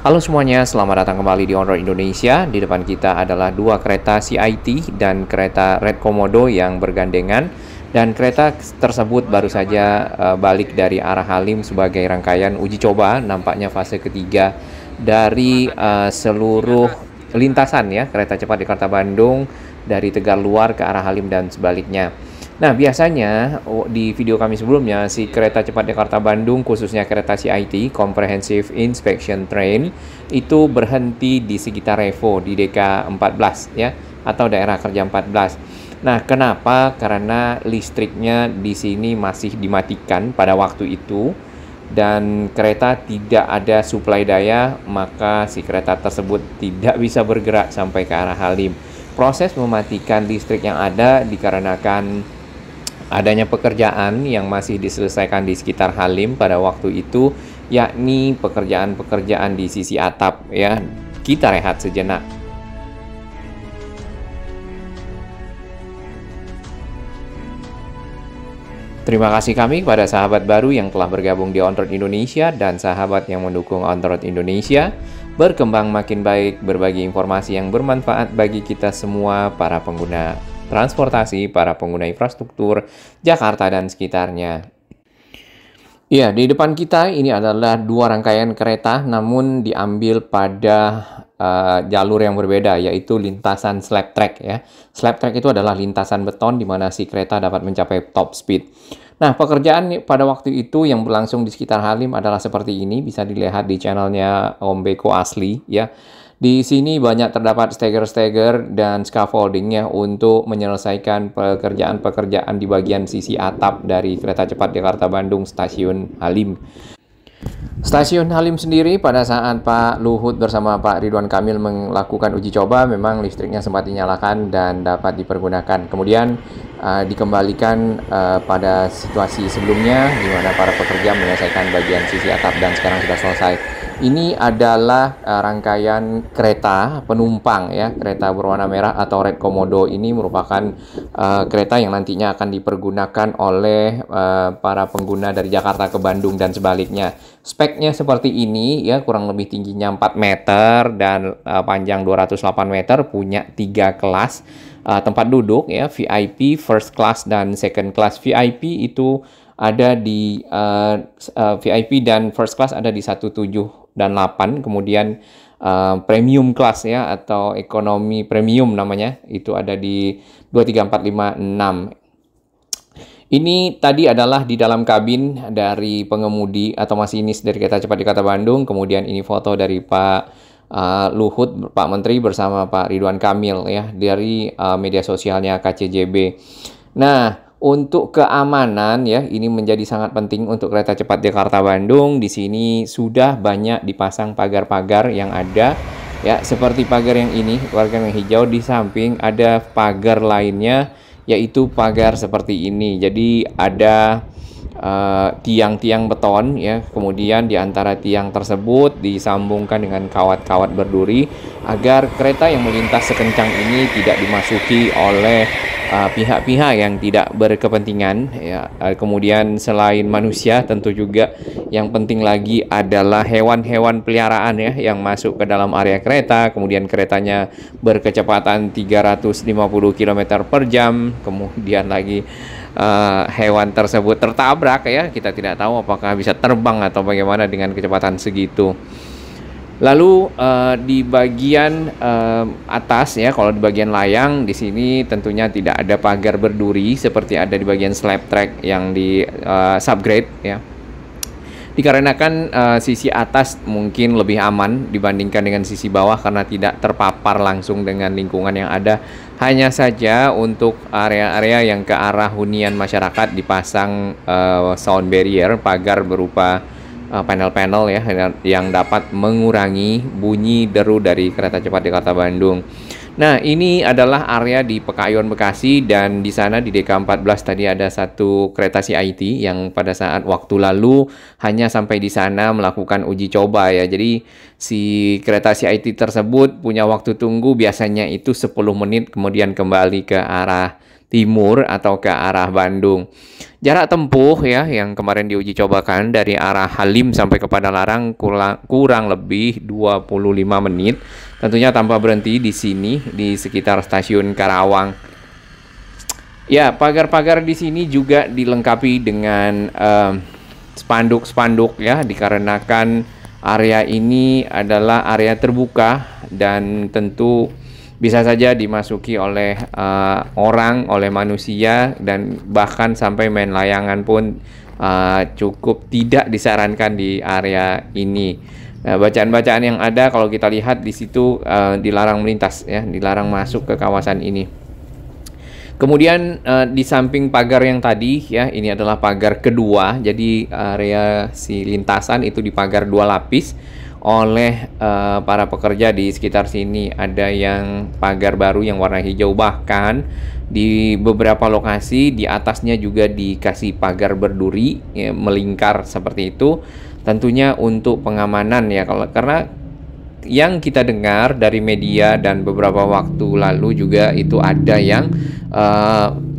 Halo semuanya, selamat datang kembali di On Road Indonesia. Di depan kita adalah dua kereta CIT dan kereta Red Komodo yang bergandengan. Dan kereta tersebut baru saja balik dari arah Halim sebagai rangkaian uji coba, nampaknya fase ketiga dari seluruh lintasan ya, kereta cepat Jakarta Bandung dari Tegar Luar ke arah Halim dan sebaliknya. Nah, biasanya di video kami sebelumnya, si kereta cepat Jakarta Bandung, khususnya kereta CIT, Comprehensive Inspection Train, itu berhenti di sekitar Revo di DK 14 ya, atau daerah kerja 14. Nah, kenapa? Karena listriknya di sini masih dimatikan pada waktu itu dan kereta tidak ada suplai daya, maka si kereta tersebut tidak bisa bergerak sampai ke arah Halim. Proses mematikan listrik yang ada dikarenakan adanya pekerjaan yang masih diselesaikan di sekitar Halim pada waktu itu, yakni pekerjaan-pekerjaan di sisi atap ya. Kita rehat sejenak. Terima kasih kami kepada sahabat baru yang telah bergabung di On Road Indonesia dan sahabat yang mendukung On Road Indonesia berkembang makin baik, berbagi informasi yang bermanfaat bagi kita semua, para pengguna transportasi, para pengguna infrastruktur Jakarta dan sekitarnya. Ya, di depan kita ini adalah dua rangkaian kereta namun diambil pada jalur yang berbeda, yaitu lintasan slab track ya. Slab track itu adalah lintasan beton di mana si kereta dapat mencapai top speed. Nah, pekerjaan pada waktu itu yang berlangsung di sekitar Halim adalah seperti ini, bisa dilihat di channelnya Om Beko Asli ya. Di sini banyak terdapat steger-steger dan scaffolding ya untuk menyelesaikan pekerjaan-pekerjaan di bagian sisi atap dari kereta cepat Jakarta Bandung stasiun Halim. Stasiun Halim sendiri pada saat Pak Luhut bersama Pak Ridwan Kamil melakukan uji coba memang listriknya sempat dinyalakan dan dapat dipergunakan. Kemudian dikembalikan pada situasi sebelumnya di mana para pekerja menyelesaikan bagian sisi atap dan sekarang sudah selesai. Ini adalah rangkaian kereta penumpang ya, kereta berwarna merah atau Red Komodo. Ini merupakan kereta yang nantinya akan dipergunakan oleh para pengguna dari Jakarta ke Bandung dan sebaliknya. Speknya seperti ini ya, kurang lebih tingginya 4 meter dan panjang 208 meter, punya 3 kelas tempat duduk ya, VIP, first class dan second class. VIP itu ada di VIP dan first class ada di 1, 7 dan 8, kemudian premium class ya atau ekonomi premium namanya itu ada di 2, 3, 4, 5, 6. Ini tadi adalah di dalam kabin dari pengemudi atau masinis dari kereta cepat Jakarta Bandung. Kemudian ini foto dari Pak Luhut, Pak Menteri bersama Pak Ridwan Kamil ya dari media sosialnya KCJB. Nah, untuk keamanan ya, ini menjadi sangat penting untuk kereta cepat Jakarta Bandung. Di sini sudah banyak dipasang pagar-pagar yang ada ya, seperti pagar yang ini, pagar yang hijau. Di samping ada pagar lainnya, yaitu pagar seperti ini. Jadi ada tiang-tiang beton ya, kemudian di antara tiang tersebut disambungkan dengan kawat-kawat berduri agar kereta yang melintas sekencang ini tidak dimasuki oleh pihak-pihak yang tidak berkepentingan ya. Kemudian selain manusia tentu juga yang penting lagi adalah hewan-hewan peliharaan ya yang masuk ke dalam area kereta. Kemudian keretanya berkecepatan 350 km per jam. Kemudian lagi hewan tersebut tertabrak ya, kita tidak tahu apakah bisa terbang atau bagaimana dengan kecepatan segitu. Lalu di bagian atas ya, kalau di bagian layang di sini tentunya tidak ada pagar berduri seperti ada di bagian slab track yang di subgrade ya. Dikarenakan sisi atas mungkin lebih aman dibandingkan dengan sisi bawah karena tidak terpapar langsung dengan lingkungan yang ada. Hanya saja untuk area-area yang ke arah hunian masyarakat dipasang sound barrier, pagar berupa panel-panel ya yang dapat mengurangi bunyi deru dari kereta cepat Jakarta Bandung. Nah, ini adalah area di Pekayon Bekasi dan di sana di DK 14 tadi ada satu kereta CIT yang pada saat waktu lalu hanya sampai di sana melakukan uji coba ya. Jadi si kereta CIT tersebut punya waktu tunggu biasanya itu 10 menit kemudian kembali ke arah timur atau ke arah Bandung. Jarak tempuh ya yang kemarin diuji cobakan dari arah Halim sampai ke Padalarang kurang lebih 25 menit. Tentunya tanpa berhenti di sini di sekitar stasiun Karawang. Ya, pagar-pagar di sini juga dilengkapi dengan spanduk-spanduk ya, dikarenakan area ini adalah area terbuka dan tentu bisa saja dimasuki oleh orang, oleh manusia, dan bahkan sampai main layangan pun cukup tidak disarankan di area ini. Nah, bacaan-bacaan yang ada kalau kita lihat di situ dilarang melintas ya, dilarang masuk ke kawasan ini. Kemudian di samping pagar yang tadi ya, ini adalah pagar kedua. Jadi area si lintasan itu dipagar 2 lapis oleh para pekerja di sekitar sini. Ada yang pagar baru yang warna hijau, bahkan di beberapa lokasi di atasnya juga dikasih pagar berduri ya, melingkar seperti itu. Tentunya untuk pengamanan ya, karena yang kita dengar dari media dan beberapa waktu lalu juga itu ada yang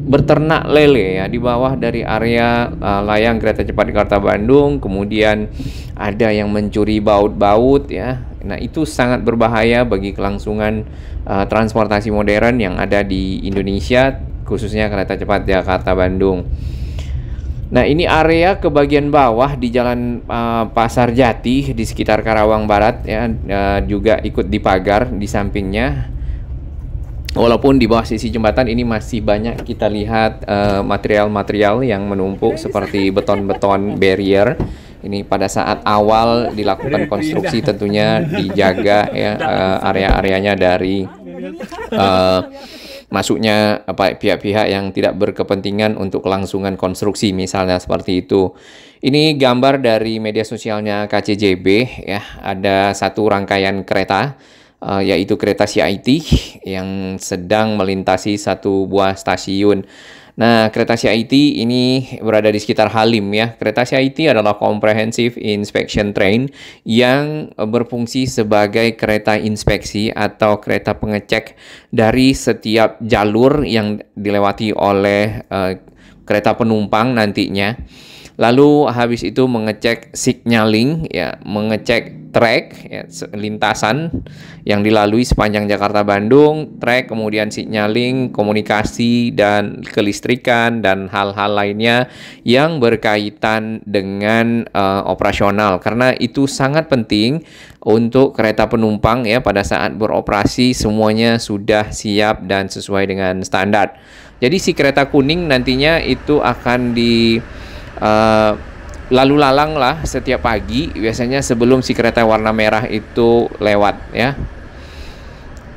berternak lele ya di bawah dari area layang kereta cepat Jakarta Bandung. Kemudian ada yang mencuri baut-baut ya. Nah, itu sangat berbahaya bagi kelangsungan transportasi modern yang ada di Indonesia, khususnya kereta cepat Jakarta Bandung. Nah, ini area ke bagian bawah di Jalan Pasar Jati di sekitar Karawang Barat ya, juga ikut dipagar di sampingnya. Walaupun di bawah sisi jembatan ini masih banyak kita lihat material-material yang menumpuk seperti beton-beton barrier. Ini pada saat awal dilakukan konstruksi tentunya dijaga ya area-areanya dari masuknya pihak-pihak yang tidak berkepentingan untuk kelangsungan konstruksi, misalnya seperti itu. Ini gambar dari media sosialnya KCJB ya, ada satu rangkaian kereta yaitu kereta CIT yang sedang melintasi satu buah stasiun. Nah, kereta CIT ini berada di sekitar Halim ya. Kereta CIT adalah Comprehensive Inspection Train yang berfungsi sebagai kereta inspeksi atau kereta pengecek dari setiap jalur yang dilewati oleh kereta penumpang nantinya. Lalu habis itu mengecek signaling ya, mengecek track ya, lintasan yang dilalui sepanjang Jakarta Bandung, track, kemudian signaling, komunikasi dan kelistrikan dan hal-hal lainnya yang berkaitan dengan operasional, karena itu sangat penting untuk kereta penumpang ya, pada saat beroperasi semuanya sudah siap dan sesuai dengan standar. Jadi si kereta kuning nantinya itu akan lalu lalang lah setiap pagi biasanya sebelum si kereta warna merah itu lewat ya.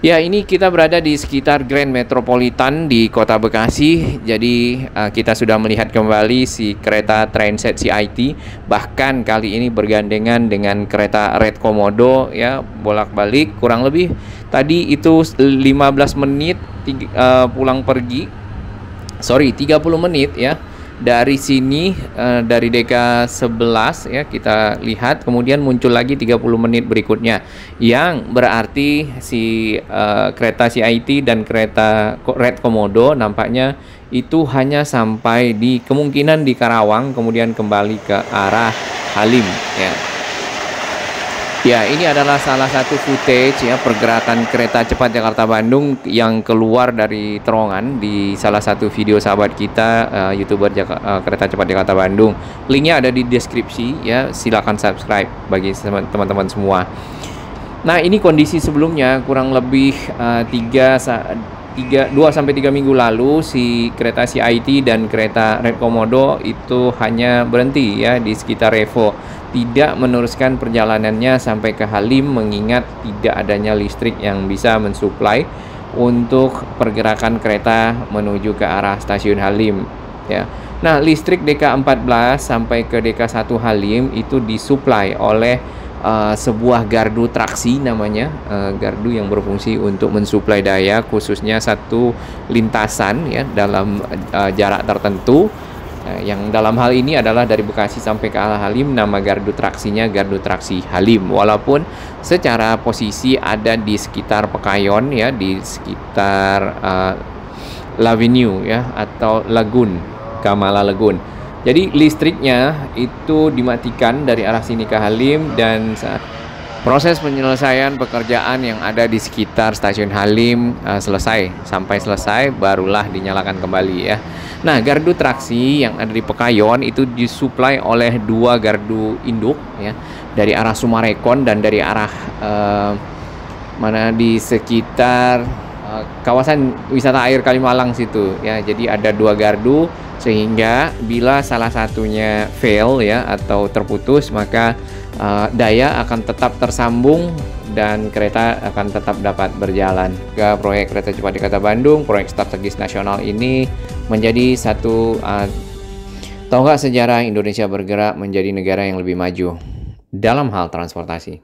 Ya, ini kita berada di sekitar Grand Metropolitan di Kota Bekasi. Jadi kita sudah melihat kembali si kereta Trainset CIT, bahkan kali ini bergandengan dengan kereta Red Komodo ya, bolak-balik kurang lebih tadi itu 15 menit pulang pergi. 30 menit ya. Dari sini dari Deka 11 ya kita lihat, kemudian muncul lagi 30 menit berikutnya, yang berarti si kereta CIT dan kereta Red Komodo nampaknya itu hanya sampai di kemungkinan di Karawang, kemudian kembali ke arah Halim ya. Ya, ini adalah salah satu footage ya pergerakan kereta cepat Jakarta Bandung yang keluar dari terowongan di salah satu video sahabat kita YouTuber kereta cepat Jakarta Bandung. Linknya ada di deskripsi ya, silakan subscribe bagi teman-teman semua. Nah, ini kondisi sebelumnya kurang lebih 2-3 minggu lalu si kereta CIT dan kereta Red Komodo itu hanya berhenti ya di sekitar Revo, tidak meneruskan perjalanannya sampai ke Halim mengingat tidak adanya listrik yang bisa mensuplai untuk pergerakan kereta menuju ke arah stasiun Halim ya. Nah, listrik DK14 sampai ke DK1 Halim itu disuplai oleh sebuah gardu traksi namanya, gardu yang berfungsi untuk mensuplai daya khususnya satu lintasan ya dalam jarak tertentu. Yang dalam hal ini adalah dari Bekasi sampai ke arah Halim, nama gardu traksinya gardu traksi Halim, walaupun secara posisi ada di sekitar Pekayon ya, di sekitar Lavenue ya, atau Lagoon, Kamala Lagoon. Jadi listriknya itu dimatikan dari arah sini ke Halim, dan proses penyelesaian pekerjaan yang ada di sekitar stasiun Halim sampai selesai barulah dinyalakan kembali ya. Nah, gardu traksi yang ada di Pekayon itu disuplai oleh 2 gardu induk ya, dari arah Sumarekon dan dari arah mana di sekitar kawasan wisata air Kalimalang situ ya. Jadi ada 2 gardu, sehingga bila salah satunya fail ya atau terputus, maka daya akan tetap tersambung dan kereta akan tetap dapat berjalan. Proyek kereta cepat di Kota Bandung, proyek strategis nasional ini menjadi satu tonggak sejarah Indonesia bergerak menjadi negara yang lebih maju dalam hal transportasi.